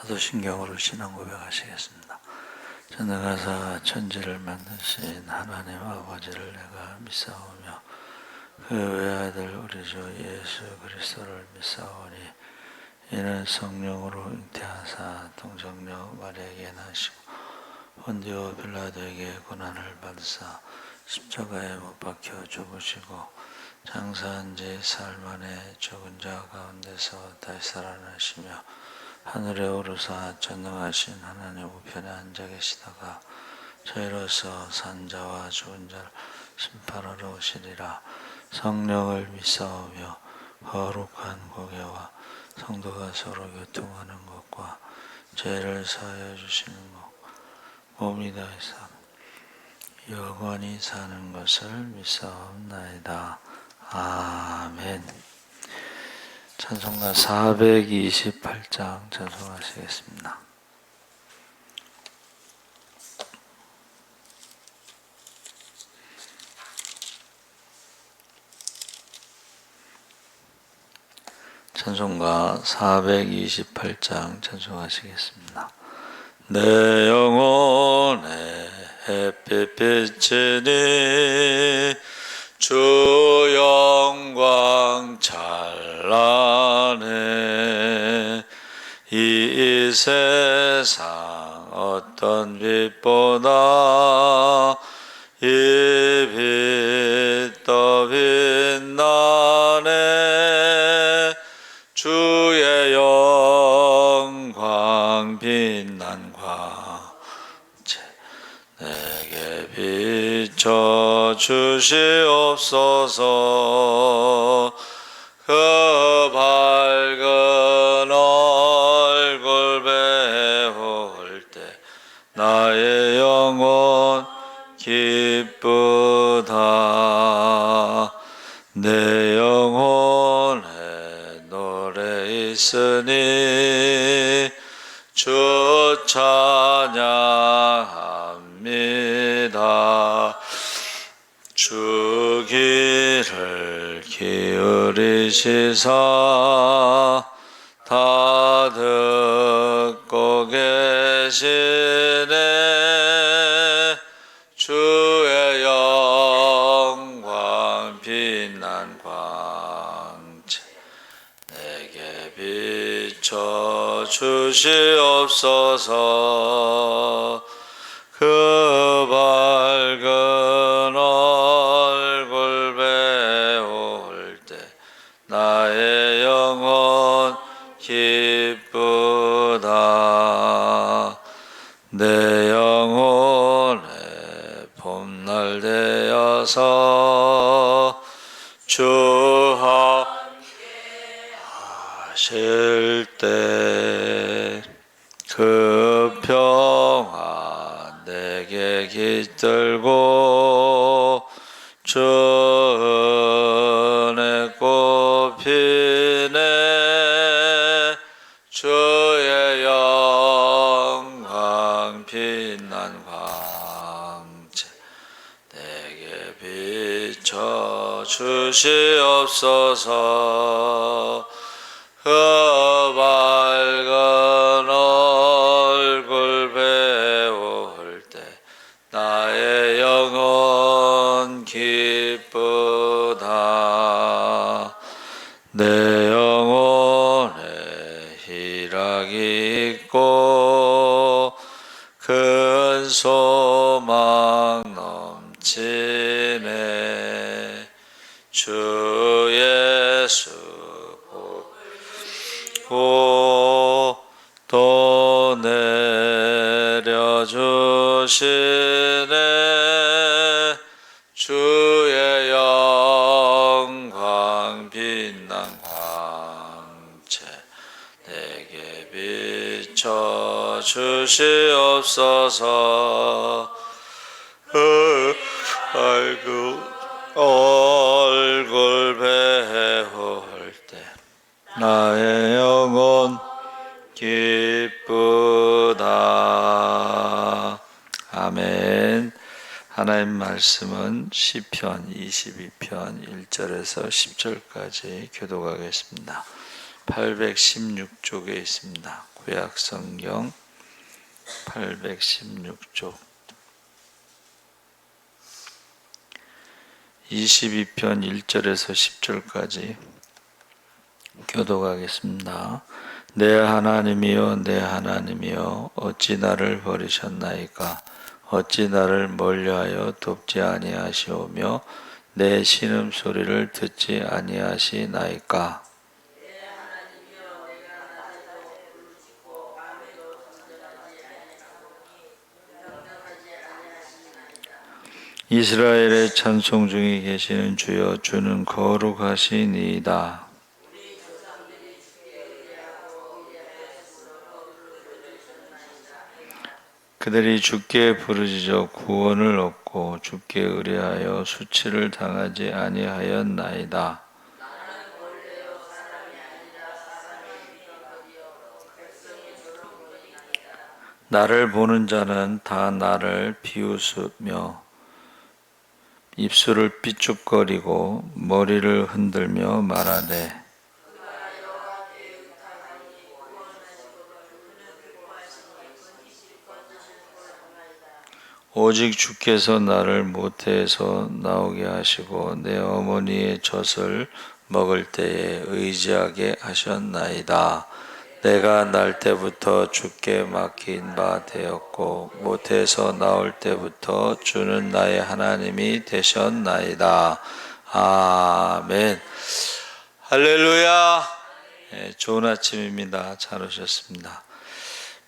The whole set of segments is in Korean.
사도신경으로 신앙 고백하시겠습니다. 전능하사 천지를 만드신 하나님 아버지를 내가 믿사오며 그 외아들 우리 주 예수 그리스도를 믿사오니 이는 성령으로 잉태하사 동정녀 마리아에게 나시고 본디오 빌라도에게 고난을 받으사 십자가에 못 박혀 죽으시고 장사한 지 사흘 만에 죽은 자 가운데서 다시 살아나시며 하늘에 오르사 전능하신 하나님 우편에 앉아 계시다가 저희로서 산자와 죽은 자를 심판하러 오시리라. 성령을 믿사오며 거룩한 고개와 성도가 서로 교통하는 것과 죄를 사하여 주시는 것 몸이 다해서 영원히 사는 것을 믿사옵나이다. 아멘. 찬송가 428장 찬송하시겠습니다. 찬송가 428장 찬송하시겠습니다. 내 영혼의 햇빛 비치니 주 영광 찬란해. 이 세상 어떤 빛보다 이 빛 더 빛나네. 주의 영광 빛난 광채 내게 비춰 주시옵소서. 그 밝은 얼굴 배울 때 나의 영혼 기쁘다. 내 영혼에 노래 있으니 주 찬양합니다. 주 귀를 기울이시사 다 듣고 계시네. 주의 영광 빛난 광채 내게 비춰 주시옵소서. 그 밝은 얼굴 배울 때 나의 영혼 기쁘다. 내 영혼에 봄날 되어서 주 함께 하실 때 그 평화 내게 깃들고 주 은혜 꽃피네. 주의 영광 빛난 광채 내게 비춰 주시옵소서. 그 밝은 얼굴 배울 때 나의 영혼 기쁘다. 내 영혼에 희락이 있고 큰 소망 넘치네. 주 예수 보고 또 내려주시네. 주의 영광 빛난 광채 내게 비춰 주시옵소서. 밝은 얼굴 배울 때 나의 영혼 기쁘다. 아멘. 하나님 말씀은 시편 22편 1절에서 10절까지 교독하겠습니다. 816쪽에 있습니다. 구약성경 816쪽 22편 1절에서 10절까지 교독하겠습니다. 내 하나님이여 내 하나님이여 어찌 나를 버리셨나이까 어찌 나를 멀리하여 돕지 아니하시오며 내 신음소리를 듣지 아니하시나이까. 이스라엘의 찬송 중에 계시는 주여 주는 거룩하시니이다. 그들이 주께 부르짖어 구원을 얻고 주께 의뢰하여 수치를 당하지 아니하였나이다. 나를 보는 자는 다 나를 비웃으며 입술을 삐죽거리고 머리를 흔들며 말하되 오직 주께서 나를 모태에서 나오게 하시고 내 어머니의 젖을 먹을 때에 의지하게 하셨나이다. 내가 날 때부터 주께 맡긴 바 되었고 모태에서 나올 때부터 주는 나의 하나님이 되셨나이다. 아멘. 할렐루야. 네, 좋은 아침입니다. 잘 오셨습니다.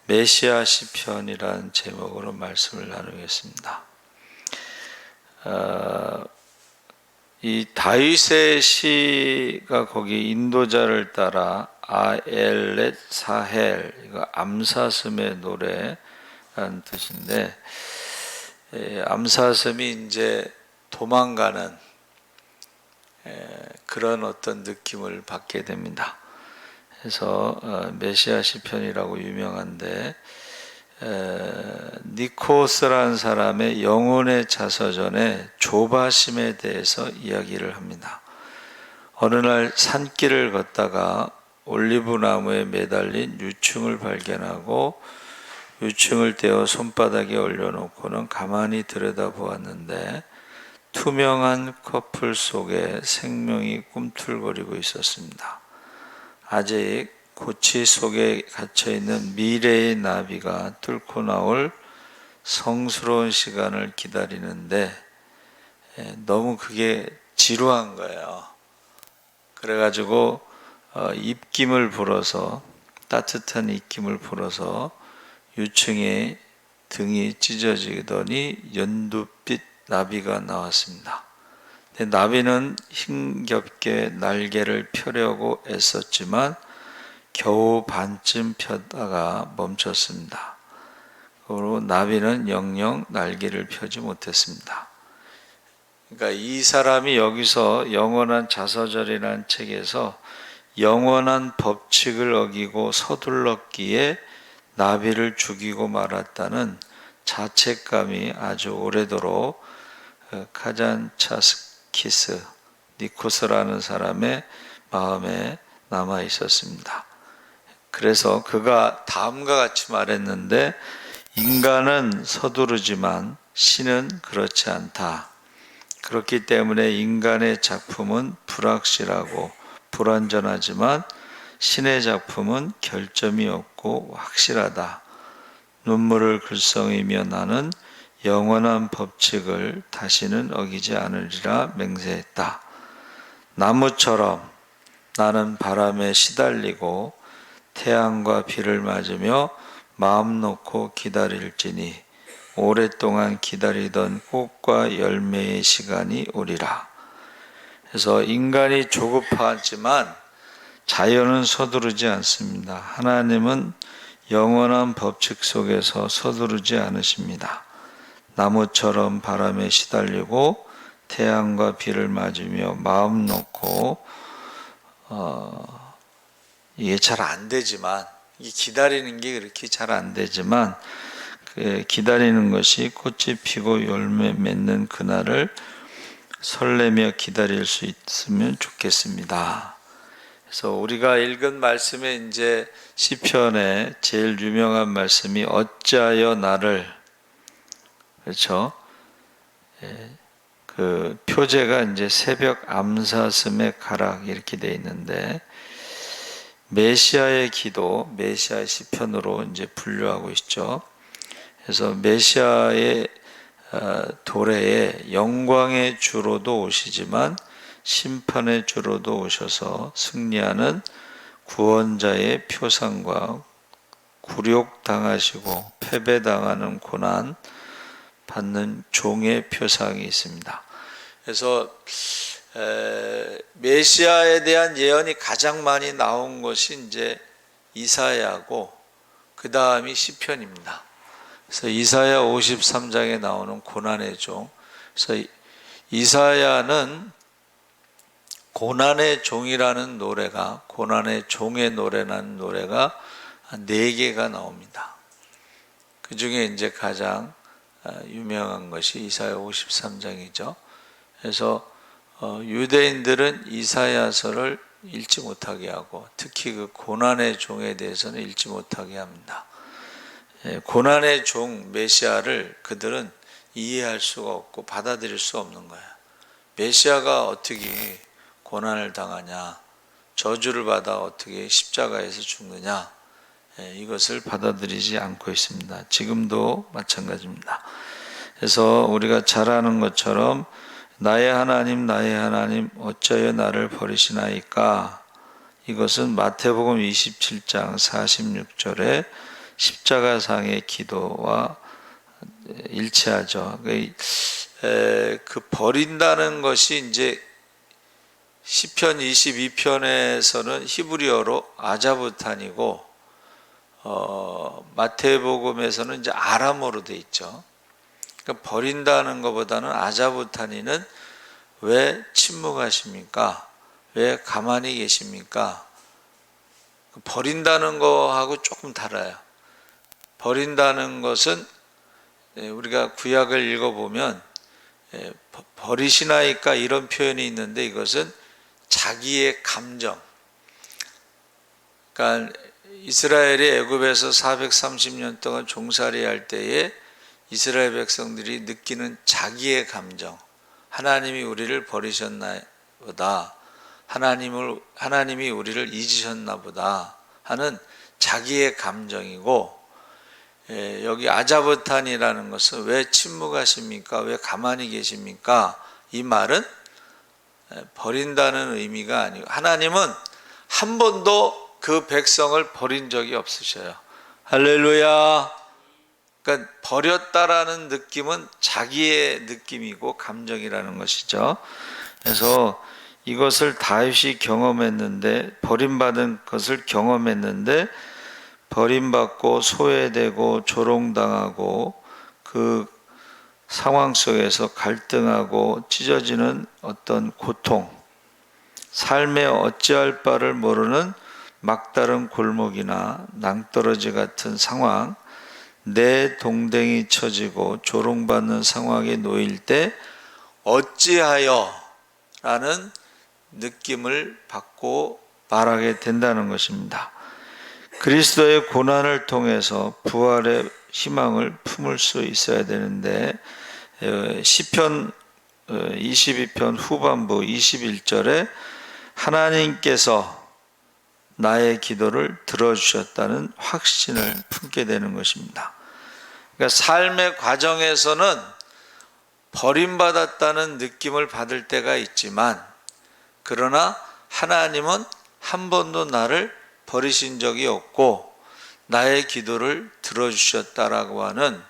메시아 시편이라는 제목으로 말씀을 나누겠습니다. 이 다윗의 시가 거기 인도자를 따라 아엘렛 사헬, 이거 암사슴의 노래라는 뜻인데, 암사슴이 이제 도망가는 그런 어떤 느낌을 받게 됩니다. 그래서 메시아 시편이라고 유명한데, 니코스라는 사람의 영혼의 자서전에 조바심에 대해서 이야기를 합니다. 어느 날 산길을 걷다가 올리브 나무에 매달린 유충을 발견하고 유충을 떼어 손바닥에 올려놓고는 가만히 들여다보았는데 투명한 커플 속에 생명이 꿈틀거리고 있었습니다. 아직 고치 속에 갇혀있는 미래의 나비가 뚫고 나올 성스러운 시간을 기다리는데 너무 그게 지루한 거예요. 그래가지고 입김을 불어서, 따뜻한 입김을 불어서 유충의 등이 찢어지더니 연두빛 나비가 나왔습니다. 근데 나비는 힘겹게 날개를 펴려고 애썼지만 겨우 반쯤 펴다가 멈췄습니다. 그리고 나비는 영영 날개를 펴지 못했습니다. 그러니까 이 사람이 여기서 영원한 자서전이라는 책에서 영원한 법칙을 어기고 서둘렀기에 나비를 죽이고 말았다는 자책감이 아주 오래도록 카잔차스키스 니코스라는 사람의 마음에 남아 있었습니다. 그래서 그가 다음과 같이 말했는데, 인간은 서두르지만 신은 그렇지 않다. 그렇기 때문에 인간의 작품은 불확실하고 불완전하지만 신의 작품은 결점이 없고 확실하다. 눈물을 글썽이며 나는 영원한 법칙을 다시는 어기지 않으리라 맹세했다. 나무처럼 나는 바람에 시달리고 태양과 비를 맞으며 마음 놓고 기다릴지니 오랫동안 기다리던 꽃과 열매의 시간이 오리라. 그래서 인간이 조급하지만 자연은 서두르지 않습니다. 하나님은 영원한 법칙 속에서 서두르지 않으십니다. 나무처럼 바람에 시달리고 태양과 비를 맞으며 마음 놓고 이게 잘 안 되지만, 이 기다리는 게 그렇게 잘 안 되지만 기다리는 것이 꽃이 피고 열매 맺는 그날을 설레며 기다릴 수 있으면 좋겠습니다. 그래서 우리가 읽은 말씀에 이제 시편의 제일 유명한 말씀이 어찌하여 나를, 그렇죠? 그 표제가 이제 새벽 암사슴의 가락 이렇게 돼 있는데, 메시아의 기도, 메시아의 시편으로 이제 분류하고 있죠. 그래서 메시아의 도래에 영광의 주로도 오시지만 심판의 주로도 오셔서 승리하는 구원자의 표상과 굴욕당하시고 패배당하는 고난 받는 종의 표상이 있습니다. 그래서 메시아에 대한 예언이 가장 많이 나온 것이 이제 이사야고 그 다음이 시편입니다. 그래서 이사야 53장에 나오는 고난의 종. 그래서 이사야는 고난의 종이라는 노래가, 고난의 종의 노래라는 노래가 4개가 나옵니다. 그 중에 이제 가장 유명한 것이 이사야 53장이죠. 그래서 유대인들은 이사야서를 읽지 못하게 하고 특히 그 고난의 종에 대해서는 읽지 못하게 합니다. 고난의 종 메시아를 그들은 이해할 수가 없고 받아들일 수 없는 거예요. 메시아가 어떻게 고난을 당하냐, 저주를 받아 어떻게 십자가에서 죽느냐, 이것을 받아들이지 않고 있습니다. 지금도 마찬가지입니다. 그래서 우리가 잘 아는 것처럼 나의 하나님 나의 하나님 어찌하여 나를 버리시나이까, 이것은 마태복음 27장 46절에 십자가상의 기도와 일치하죠. 그 버린다는 것이 이제 시편 22편에서는 히브리어로 아자부탄이고 마태복음에서는 이제 아람어로 돼 있죠. 그러니까 버린다는 것보다는 아자부탄이는 왜 침묵하십니까? 왜 가만히 계십니까? 버린다는 거하고 조금 달라요. 버린다는 것은 우리가 구약을 읽어보면 버리시나이까 이런 표현이 있는데 이것은 자기의 감정. 그러니까 이스라엘이 애굽에서 430년 동안 종살이 할 때에 이스라엘 백성들이 느끼는 자기의 감정. 하나님이 우리를 버리셨나 보다. 하나님이 우리를 잊으셨나 보다 하는 자기의 감정이고, 여기 아자부탄이라는 것은 왜 침묵하십니까? 왜 가만히 계십니까? 이 말은 버린다는 의미가 아니고, 하나님은 한 번도 그 백성을 버린 적이 없으셔요. 할렐루야. 그러니까 버렸다라는 느낌은 자기의 느낌이고 감정이라는 것이죠. 그래서 이것을 다윗이 경험했는데, 버림받은 것을 경험했는데 버림받고 소외되고 조롱당하고 그 상황 속에서 갈등하고 찢어지는 어떤 고통, 삶에 어찌할 바를 모르는 막다른 골목이나 낭떠러지 같은 상황, 내 동댕이 쳐지고 조롱받는 상황에 놓일 때 어찌하여 라는 느낌을 받고 말하게 된다는 것입니다. 그리스도의 고난을 통해서 부활의 희망을 품을 수 있어야 되는데, 시편 22편 후반부 21절에 하나님께서 나의 기도를 들어주셨다는 확신을 품게 되는 것입니다. 그러니까 삶의 과정에서는 버림받았다는 느낌을 받을 때가 있지만, 그러나 하나님은 한 번도 나를 버리신 적이 없고 나의 기도를 들어주셨다라고 하는,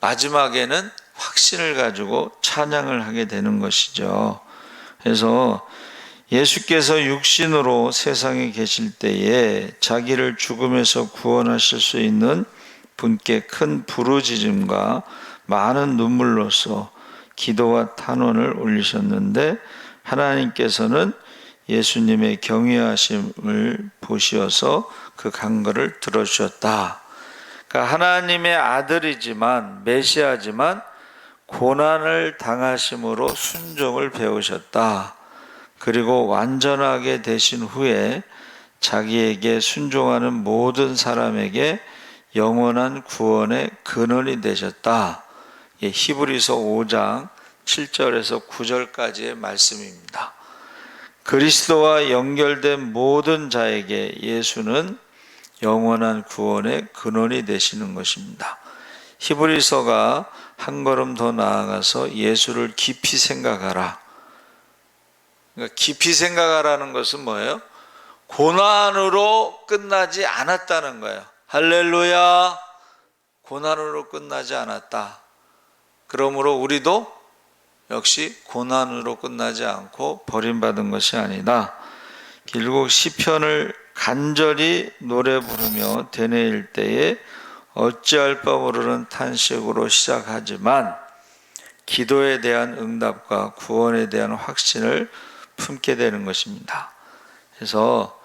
마지막에는 확신을 가지고 찬양을 하게 되는 것이죠. 그래서 예수께서 육신으로 세상에 계실 때에 자기를 죽음에서 구원하실 수 있는 분께 큰 부르짖음과 많은 눈물로써 기도와 탄원을 올리셨는데, 하나님께서는 예수님의 경외하심을 보시어서 그 간구를 들어주셨다. 그러니까 하나님의 아들이지만 메시아지만 고난을 당하심으로 순종을 배우셨다. 그리고 완전하게 되신 후에 자기에게 순종하는 모든 사람에게 영원한 구원의 근원이 되셨다. 히브리서 5장 7절에서 9절까지의 말씀입니다. 그리스도와 연결된 모든 자에게 예수는 영원한 구원의 근원이 되시는 것입니다. 히브리서가 한 걸음 더 나아가서 예수를 깊이 생각하라. 그러니까 깊이 생각하라는 것은 뭐예요? 고난으로 끝나지 않았다는 거예요. 할렐루야! 고난으로 끝나지 않았다. 그러므로 우리도 역시 고난으로 끝나지 않고 버림받은 것이 아니다. 결국 시편을 간절히 노래 부르며 되뇌일 때에 어찌할 바 모르는 탄식으로 시작하지만 기도에 대한 응답과 구원에 대한 확신을 품게 되는 것입니다. 그래서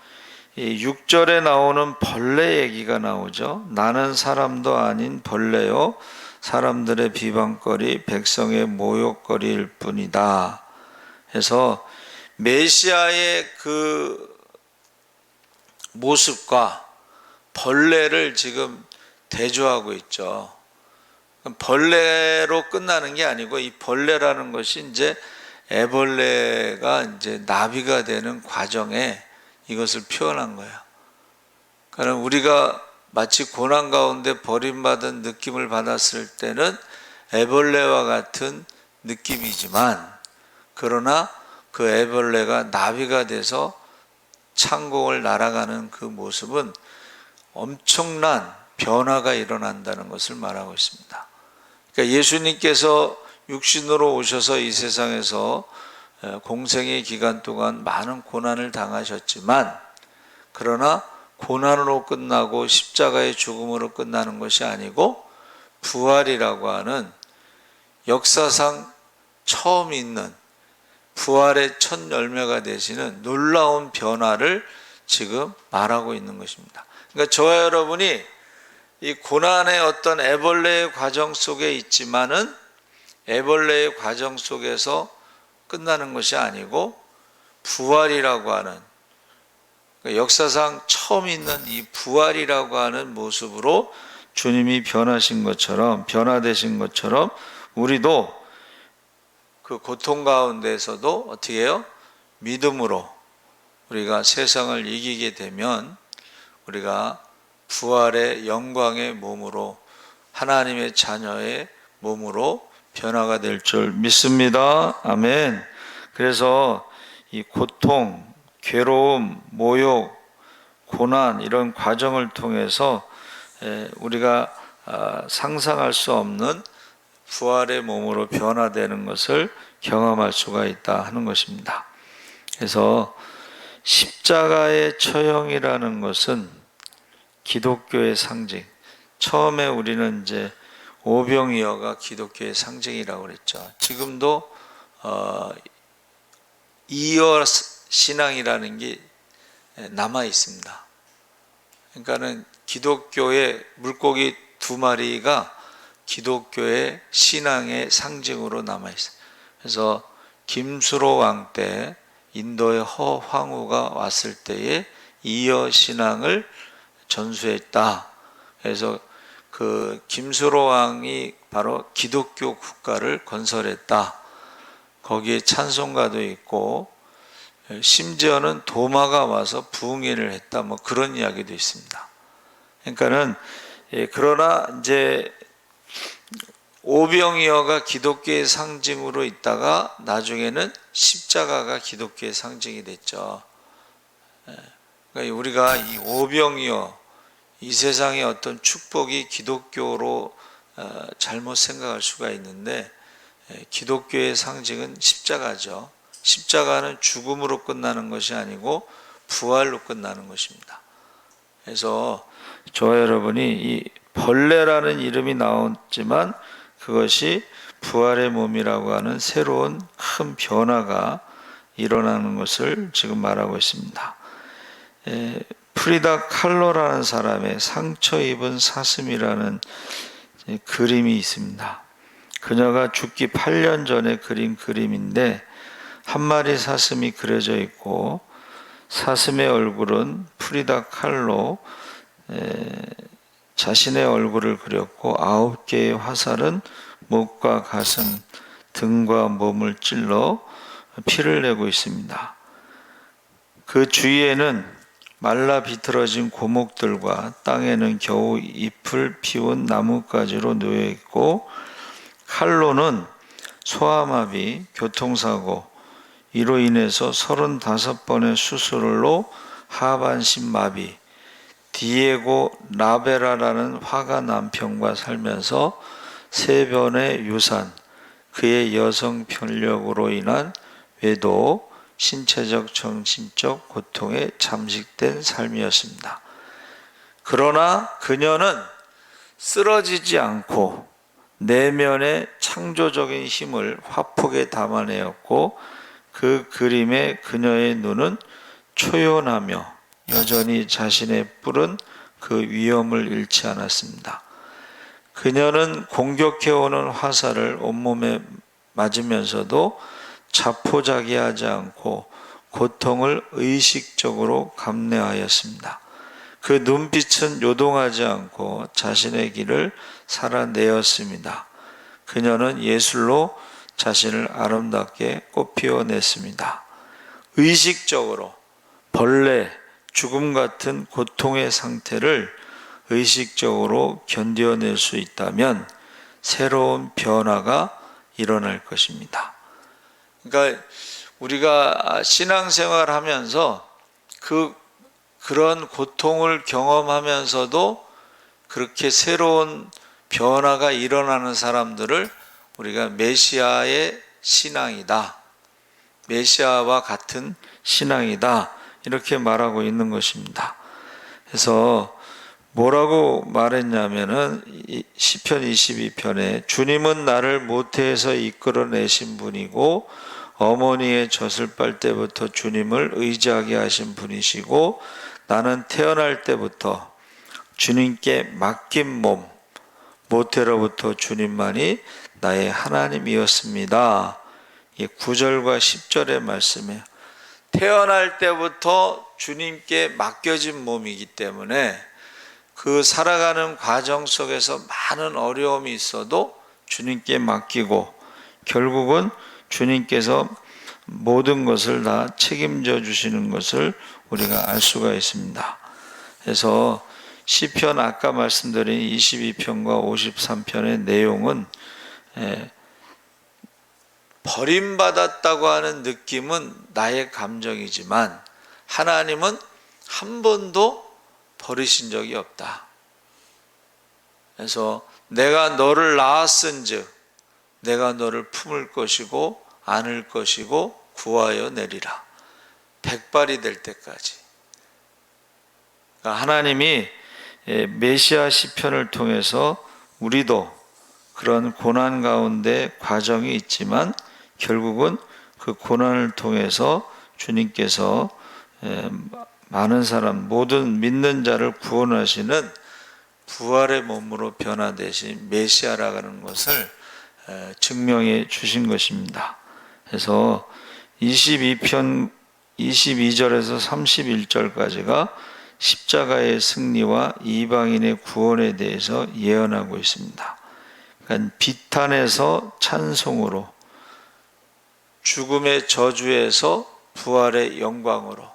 이 6절에 나오는 벌레 얘기가 나오죠. 나는 사람도 아닌 벌레요 사람들의 비방거리 백성의 모욕거리일 뿐이다. 그래서 메시아의 그 모습과 벌레를 지금 대조하고 있죠. 벌레로 끝나는 게 아니고 이 벌레라는 것이 이제 애벌레가 이제 나비가 되는 과정에 이것을 표현한 거예요. 그러니까 우리가 마치 고난 가운데 버림받은 느낌을 받았을 때는 애벌레와 같은 느낌이지만 그러나 그 애벌레가 나비가 돼서 창공을 날아가는 그 모습은 엄청난 변화가 일어난다는 것을 말하고 있습니다. 그러니까 예수님께서 육신으로 오셔서 이 세상에서 공생의 기간 동안 많은 고난을 당하셨지만 그러나 고난으로 끝나고 십자가의 죽음으로 끝나는 것이 아니고 부활이라고 하는 역사상 처음 있는 부활의 첫 열매가 되시는 놀라운 변화를 지금 말하고 있는 것입니다. 그러니까 저와 여러분이 이 고난의 어떤 애벌레의 과정 속에 있지만은 애벌레의 과정 속에서 끝나는 것이 아니고 부활이라고 하는 역사상 처음 있는 이 부활이라고 하는 모습으로 주님이 변하신 것처럼 변화되신 것처럼 우리도 그 고통 가운데서도 어떻게 해요? 믿음으로 우리가 세상을 이기게 되면 우리가 부활의 영광의 몸으로 하나님의 자녀의 몸으로 변화가 될 줄 믿습니다. 아멘. 그래서 이 고통, 괴로움, 모욕, 고난 이런 과정을 통해서 우리가 상상할 수 없는 부활의 몸으로 변화되는 것을 경험할 수가 있다 하는 것입니다. 그래서 십자가의 처형이라는 것은 기독교의 상징. 처음에 우리는 이제 오병이어가 기독교의 상징이라고 그랬죠. 지금도 이어 신앙이라는 게 남아 있습니다. 그러니까는 기독교의 물고기 두 마리가 기독교의 신앙의 상징으로 남아 있어요. 그래서 김수로 왕 때 인도의 허황후가 왔을 때에 이어 신앙을 전수했다. 그래서 그 김수로 왕이 바로 기독교 국가를 건설했다. 거기에 찬송가도 있고 심지어는 도마가 와서 부흥회를 했다. 뭐 그런 이야기도 있습니다. 그러니까는 그러나 이제 오병이어가 기독교의 상징으로 있다가 나중에는 십자가가 기독교의 상징이 됐죠. 그러니까 우리가 이 오병이어 이 세상의 어떤 축복이 기독교로 잘못 생각할 수가 있는데 기독교의 상징은 십자가죠. 십자가는 죽음으로 끝나는 것이 아니고 부활로 끝나는 것입니다. 그래서 저와 여러분이 이 벌레라는 이름이 나왔지만 그것이 부활의 몸이라고 하는 새로운 큰 변화가 일어나는 것을 지금 말하고 있습니다. 프리다 칼로라는 사람의 상처 입은 사슴이라는 그림이 있습니다. 그녀가 죽기 8년 전에 그린 그림인데 한 마리 사슴이 그려져 있고 사슴의 얼굴은 프리다 칼로 자신의 얼굴을 그렸고 9개의 화살은 목과 가슴, 등과 몸을 찔러 피를 내고 있습니다. 그 주위에는 말라 비틀어진 고목들과 땅에는 겨우 잎을 피운 나뭇가지로 놓여 있고 칼로는 소아마비, 교통사고 이로 인해서 35번의 수술로 하반신 마비, 디에고 라베라라는 화가 남편과 살면서 3번의 유산, 그의 여성 편력으로 인한 외도, 신체적 정신적 고통에 잠식된 삶이었습니다. 그러나 그녀는 쓰러지지 않고 내면의 창조적인 힘을 화폭에 담아내었고 그 그림에 그녀의 눈은 초연하며 여전히 자신의 뿔은 그 위험을 잃지 않았습니다. 그녀는 공격해오는 화살을 온몸에 맞으면서도 자포자기하지 않고 고통을 의식적으로 감내하였습니다. 그 눈빛은 요동하지 않고 자신의 길을 살아내었습니다. 그녀는 예술로 자신을 아름답게 꽃피워냈습니다. 의식적으로 벌레, 죽음 같은 고통의 상태를 의식적으로 견뎌낼 수 있다면 새로운 변화가 일어날 것입니다. 그러니까 우리가 신앙생활 하면서 그런 고통을 경험하면서도 그렇게 새로운 변화가 일어나는 사람들을 우리가 메시아의 신앙이다, 메시아와 같은 신앙이다 이렇게 말하고 있는 것입니다. 그래서 뭐라고 말했냐면은 시편 22편에 주님은 나를 모태에서 이끌어내신 분이고 어머니의 젖을 빨 때부터 주님을 의지하게 하신 분이시고 나는 태어날 때부터 주님께 맡긴 몸, 모태로부터 주님만이 나의 하나님이었습니다. 9절과 10절의 말씀이에요. 태어날 때부터 주님께 맡겨진 몸이기 때문에 그 살아가는 과정 속에서 많은 어려움이 있어도 주님께 맡기고 결국은 주님께서 모든 것을 다 책임져 주시는 것을 우리가 알 수가 있습니다. 그래서 시편 아까 말씀드린 22편과 53편의 내용은 버림받았다고 하는 느낌은 나의 감정이지만 하나님은 한 번도 버리신 적이 없다. 그래서 내가 너를 낳았은즉 내가 너를 품을 것이고 안을 것이고 구하여 내리라. 백발이 될 때까지. 그러니까 하나님이 메시아 시편을 통해서 우리도 그런 고난 가운데 과정이 있지만 결국은 그 고난을 통해서 주님께서 많은 사람, 모든 믿는 자를 구원하시는 부활의 몸으로 변화되신 메시아라는 것을 증명해 주신 것입니다. 그래서 22편 22절에서 31절까지가 십자가의 승리와 이방인의 구원에 대해서 예언하고 있습니다. 그러니까 비탄에서 찬송으로, 죽음의 저주에서 부활의 영광으로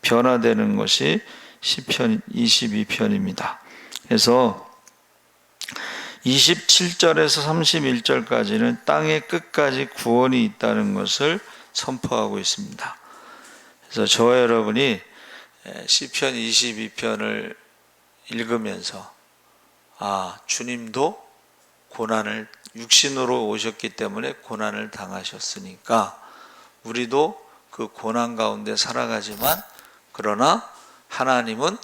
변화되는 것이 시편 22편입니다. 그래서 27절에서 31절까지는 땅의 끝까지 구원이 있다는 것을 선포하고 있습니다. 그래서 저와 여러분이 시편 22편을 읽으면서 주님도 고난을 육신으로 오셨기 때문에 고난을 당하셨으니까 우리도 그 고난 가운데 살아가지만 그러나 하나님은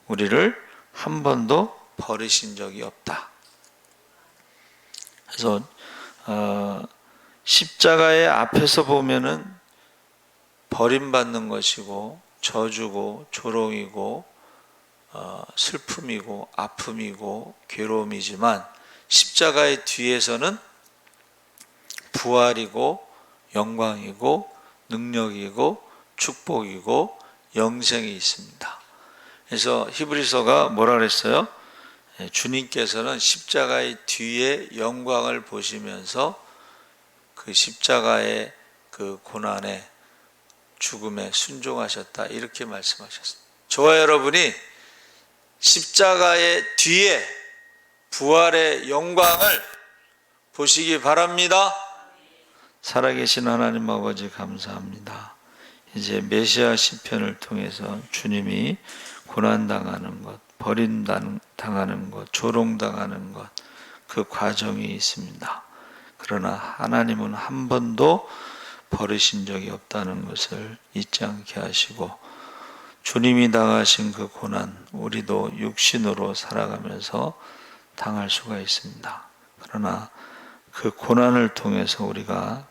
우리를 한 번도 버리신 적이 없다. 그래서 십자가의 앞에서 보면은 버림받는 것이고 저주고 조롱이고 슬픔이고 아픔이고 괴로움이지만 십자가의 뒤에서는 부활이고 영광이고 능력이고 축복이고 영생이 있습니다. 그래서 히브리서가 뭐라 그랬어요? 주님께서는 십자가의 뒤에 영광을 보시면서 그 십자가의 그 고난에 죽음에 순종하셨다, 이렇게 말씀하셨습니다. 저와 여러분이 십자가의 뒤에 부활의 영광을 보시기 바랍니다. 살아계신 하나님 아버지 감사합니다. 이제 메시아 시편을 통해서 주님이 고난당하는 것, 버림당하는 것, 조롱당하는 것, 그 과정이 있습니다. 그러나 하나님은 한 번도 버리신 적이 없다는 것을 잊지 않게 하시고, 주님이 당하신 그 고난 우리도 육신으로 살아가면서 당할 수가 있습니다. 그러나 그 고난을 통해서 우리가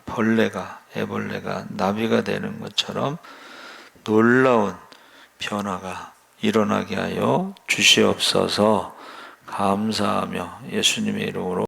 애벌레가 나비가 되는 것처럼 놀라운 변화가 일어나게 하여 주시옵소서. 감사하며 예수님의 이름으로